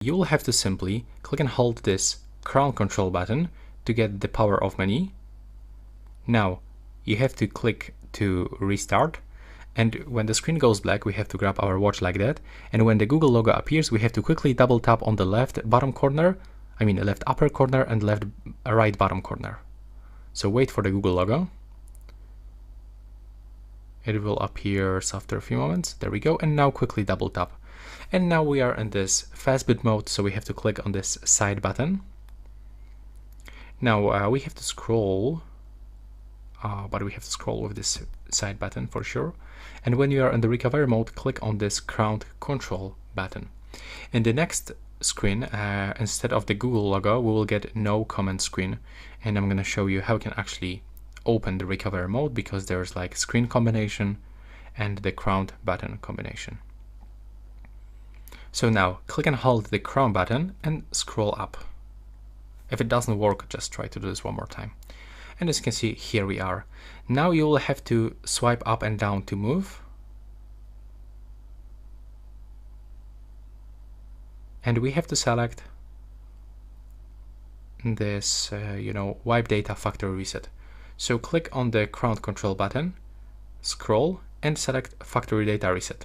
You will have to simply click and hold this crown control button to get the power off menu. Now you have to click to restart, and when the screen goes black we have to grab our watch like that, and when the Google logo appears we have to quickly double tap on the left bottom corner, left upper corner and left right bottom corner. So wait for the Google logo. It will appear after a few moments. There we go. And now quickly double tap. And now we are in this fast boot mode, so we have to click on this side button. Now we have to scroll, but we have to scroll with this side button for sure. And when you are in the recovery mode, click on this crown control button. In the next screen, instead of the Google logo, we will get no comment screen. And I'm going to show you how you can actually open the recovery mode, because there's like screen combination and the crown button combination. So now click and hold the crown button and scroll up. If it doesn't work, just try to do this one more time. And as you can see, here we are. Now you will have to swipe up and down to move. And we have to select this, wipe data factory reset. So click on the crown control button, scroll and select factory data reset.